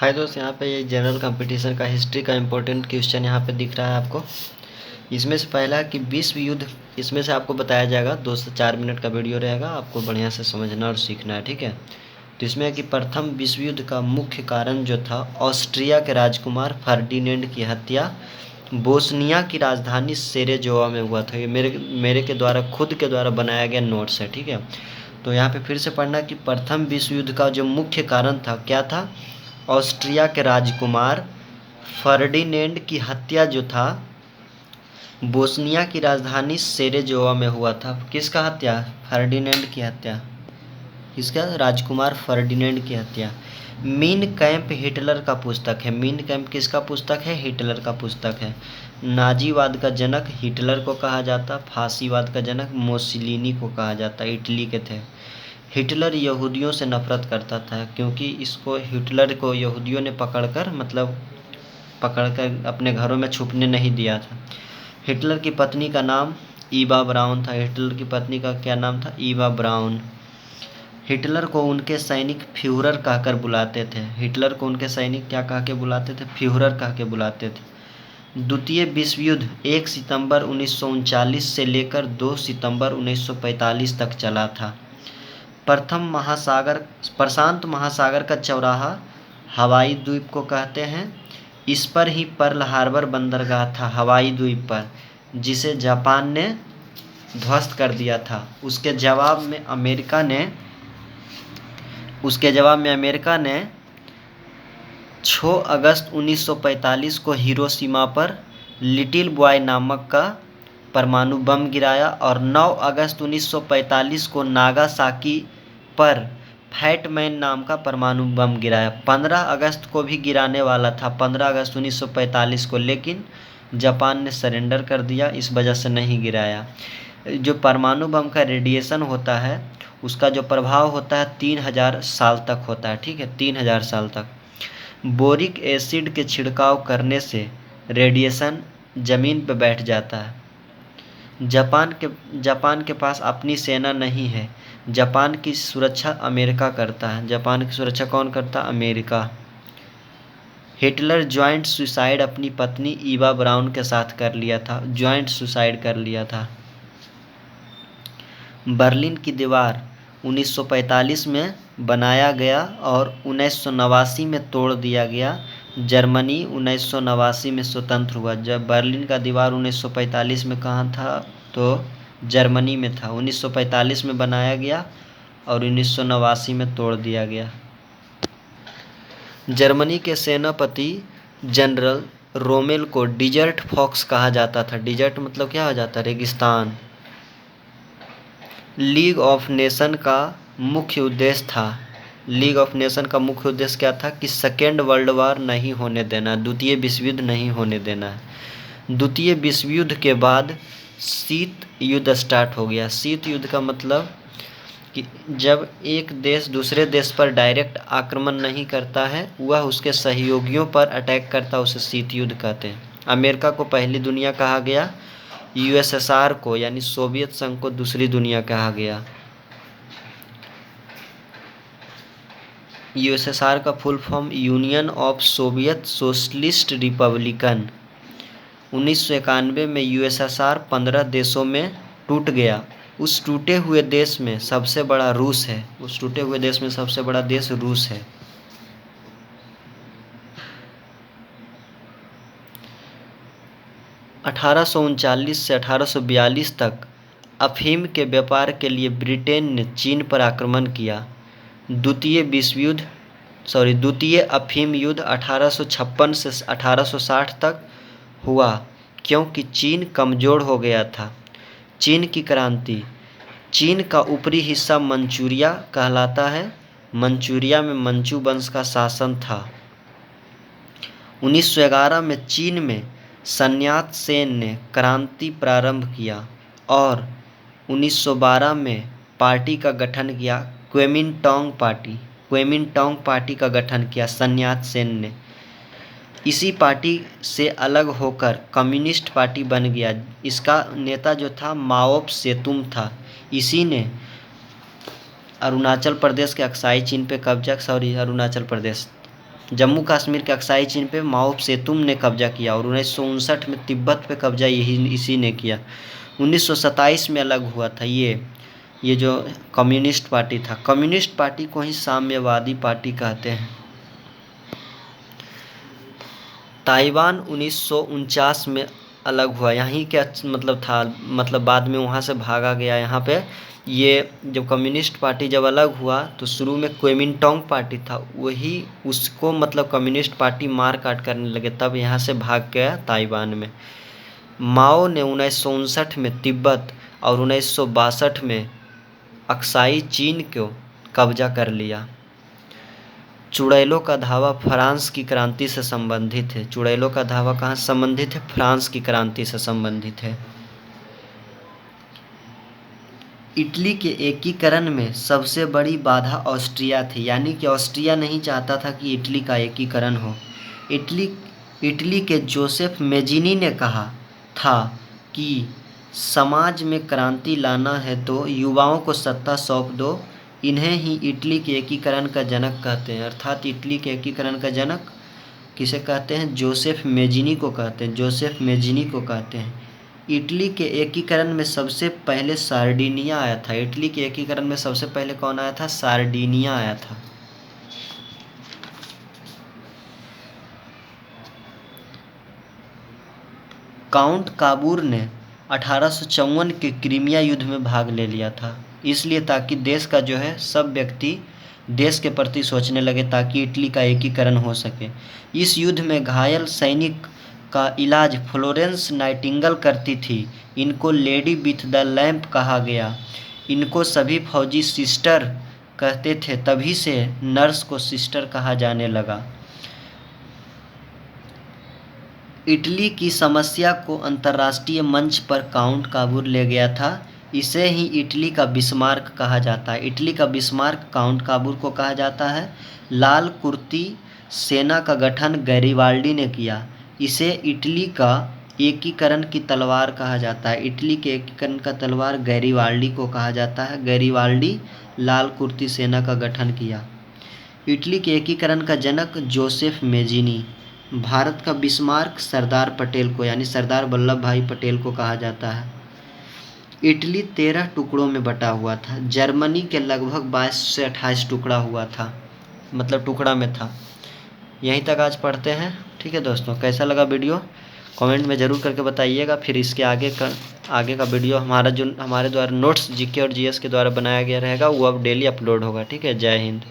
हाय दोस्त, यहाँ पे ये जनरल कंपटीशन का हिस्ट्री का इम्पोर्टेंट क्वेश्चन यहाँ पे दिख रहा है आपको। इसमें से पहला है कि विश्व युद्ध, इसमें से आपको बताया जाएगा। 2 से 4 मिनट का वीडियो रहेगा, आपको बढ़िया से समझना और सीखना है, ठीक है। तो इसमें है कि प्रथम विश्व युद्ध का मुख्य कारण जो था, ऑस्ट्रिया के राजकुमार फर्डिनेंड की हत्या बोस्निया की राजधानी सेरेजोवा में हुआ था। ये मेरे के द्वारा खुद के द्वारा बनाया गया नोट्स है, ठीक है। तो यहाँ पे फिर से पढ़ना कि प्रथम विश्व युद्ध का जो मुख्य कारण था क्या था, ऑस्ट्रिया के राजकुमार फर्डिनेंड की हत्या जो था बोस्निया की राजधानी सेरेजोवा में हुआ था। किसका हत्या? फर्डिनेंड की हत्या। किसका? राजकुमार फर्डिनेंड की हत्या। मीन कैंप हिटलर का पुस्तक है। मीन कैंप किसका पुस्तक है? हिटलर का पुस्तक है। नाजीवाद का जनक हिटलर को कहा जाता, फांसीवाद का जनक मोसिलिनी को कहा जाता, इटली के थे। हिटलर यहूदियों से नफ़रत करता था, क्योंकि हिटलर को यहूदियों ने पकड़कर अपने घरों में छुपने नहीं दिया था। हिटलर की पत्नी का नाम ईवा ब्राउन था। हिटलर की पत्नी का क्या नाम था? ईवा ब्राउन। हिटलर को उनके सैनिक फ्यूहरर कहकर बुलाते थे। हिटलर को उनके सैनिक क्या कह के बुलाते थे? फ्यूहरर कह के बुलाते थे। द्वितीय विश्व युद्ध 1 सितंबर 1939 से लेकर 2 सितंबर 1945 तक चला था। प्रशांत महासागर का चौराहा हवाई द्वीप को कहते हैं। इस पर ही पर्ल हार्बर बंदरगाह था, हवाई द्वीप पर, जिसे जापान ने ध्वस्त कर दिया था। उसके जवाब में अमेरिका ने 6 अगस्त 1945 को हिरोशिमा पर लिटिल बॉय नामक का परमाणु बम गिराया और 9 अगस्त 1945 को नागासाकी पर फैट मैन नाम का परमाणु बम गिराया। 15 अगस्त को भी गिराने वाला था, 15 अगस्त 1945 को, लेकिन जापान ने सरेंडर कर दिया, इस वजह से नहीं गिराया। जो परमाणु बम का रेडिएशन होता है, उसका जो प्रभाव होता है 3000 साल तक होता है, ठीक है, 3000 साल तक। बोरिक एसिड के छिड़काव करने से रेडिएशन ज़मीन पर बैठ जाता है। जापान के पास अपनी सेना नहीं है। जापान की सुरक्षा अमेरिका करता है। जापान की सुरक्षा कौन करता? अमेरिका। हिटलर जॉइंट सुसाइड अपनी पत्नी ईवा ब्राउन के साथ कर लिया था, जॉइंट सुसाइड कर लिया था। बर्लिन की दीवार 1945 में बनाया गया और 1989 में तोड़ दिया गया। जर्मनी 1989 में स्वतंत्र हुआ। जब बर्लिन का दीवार 1945 में कहाँ था? तो जर्मनी में था। 1945 में बनाया गया और 1989 में तोड़ दिया गया। जर्मनी के सेनापति जनरल रोमेल को डिजर्ट फॉक्स कहा जाता था। डिजर्ट मतलब क्या हो जाता है? रेगिस्तान। लीग ऑफ नेशन का मुख्य उद्देश्य था। लीग ऑफ नेशन का मुख्य उद्देश्य क्या था? कि सेकेंड वर्ल्ड वार नहीं होने देना, द्वितीय विश्व युद्ध नहीं होने देना है। द्वितीय विश्व युद्ध के बाद शीत युद्ध स्टार्ट हो गया। शीत युद्ध का मतलब कि जब एक देश दूसरे देश पर डायरेक्ट आक्रमण नहीं करता है, वह उसके सहयोगियों पर अटैक करता है, उसे शीत युद्ध कहते हैं। अमेरिका को पहली दुनिया कहा गया, यूएसएसआर को यानी सोवियत संघ को दूसरी दुनिया कहा गया। यूएसएसआर का full form union of Soviet socialist Republican. 1991 में यूएसएसआर 15 देशों में टूट गया। उस टूटे हुए देश में सबसे बड़ा रूस है। उस टूटे हुए देश में सबसे बड़ा देश रूस है। अठारह से 1842 तक अफीम के व्यापार के लिए ब्रिटेन ने चीन पर आक्रमण किया। द्वितीय अफीम युद्ध 1856 से 1860 तक हुआ, क्योंकि चीन कमज़ोर हो गया था। चीन की क्रांति। चीन का ऊपरी हिस्सा मंचूरिया कहलाता है। मंचूरिया में मंचू वंश का शासन था। 1911 में चीन में सन्यात सेन ने क्रांति प्रारंभ किया और 1912 में पार्टी का गठन किया, क्वेमिनटांग पार्टी का गठन किया सन्यात सेन ने। इसी पार्टी से अलग होकर कम्युनिस्ट पार्टी बन गया। इसका नेता जो था माओ त्से-तुंग था। इसी ने अरुणाचल प्रदेश के अक्साई चीन पे कब्जा, अरुणाचल प्रदेश जम्मू कश्मीर के अक्साई चीन पे माओ सेतुंग ने कब्जा किया और 1959 में तिब्बत पे कब्जा इसी ने किया। 1927 में अलग हुआ था ये जो कम्युनिस्ट पार्टी था। कम्युनिस्ट पार्टी को ही साम्यवादी पार्टी कहते हैं। ताइवान 1949 में अलग हुआ। यहीं क्या मतलब था, मतलब बाद में वहाँ से भागा गया यहाँ पे। ये जब कम्युनिस्ट पार्टी जब अलग हुआ तो शुरू में क्वेमिंटांग पार्टी था, वही उसको मतलब कम्युनिस्ट पार्टी मार काट करने लगे, तब यहाँ से भाग गया ताइवान में। माओ ने 1959 में तिब्बत और 1962 में अक्साई चीन को कब्जा कर लिया। चुड़ैलों का धावा फ्रांस की क्रांति से संबंधित है। चुड़ैलों का धावा कहाँ संबंधित है? फ्रांस की क्रांति से संबंधित है। इटली के एकीकरण में सबसे बड़ी बाधा ऑस्ट्रिया थी, यानी कि ऑस्ट्रिया नहीं चाहता था कि इटली का एकीकरण हो। इटली के जोसेफ मेजिनी ने कहा था कि समाज में क्रांति लाना है तो युवाओं को सत्ता सौंप दो। इन्हें ही इटली के एकीकरण का जनक कहते हैं। अर्थात इटली के एकीकरण का जनक किसे कहते हैं? जोसेफ मेजिनी को कहते हैं। जोसेफ मेजिनी को कहते हैं। इटली के एकीकरण में सबसे पहले सार्डिनिया आया था। इटली के एकीकरण में सबसे पहले कौन आया था? सार्डिनिया आया था। काउंट काबूर ने 1854 के क्रीमिया युद्ध में भाग ले लिया था, इसलिए ताकि देश का जो है सब व्यक्ति देश के प्रति सोचने लगे, ताकि इटली का एकीकरण हो सके। इस युद्ध में घायल सैनिक का इलाज फ्लोरेंस नाइटिंगेल करती थी। इनको लेडी विथ द लैंप कहा गया। इनको सभी फौजी सिस्टर कहते थे, तभी से नर्स को सिस्टर कहा जाने लगा। इटली की समस्या को अंतर्राष्ट्रीय मंच पर काउंट काबूर ले गया था। इसे ही इटली का बिस्मार्क कहा जाता है। इटली का बिस्मार्क काउंट काबूर को कहा जाता है। लाल कुर्ती सेना का गठन गैरिबाल्डी ने किया। इसे इटली का एकीकरण की तलवार कहा जाता है। इटली के एकीकरण का तलवार गैरिबाल्डी को कहा जाता है। गैरिबाल्डी लाल कुर्ती सेना का गठन किया। इटली के एकीकरण का जनक जोसेफ मेजिनी। भारत का बिस्मार्क सरदार पटेल को, यानी सरदार वल्लभ भाई पटेल को कहा जाता है। इटली 13 टुकड़ों में बटा हुआ था। जर्मनी के लगभग 22 से 28 टुकड़ा हुआ था, मतलब टुकड़ा में था। यहीं तक आज पढ़ते हैं। ठीक है दोस्तों, कैसा लगा वीडियो कमेंट में ज़रूर करके बताइएगा। फिर इसके आगे का वीडियो हमारे द्वारा नोट्स जीके और जीएस के द्वारा बनाया गया रहेगा, वो अब डेली अपलोड होगा। ठीक है, जय हिंद।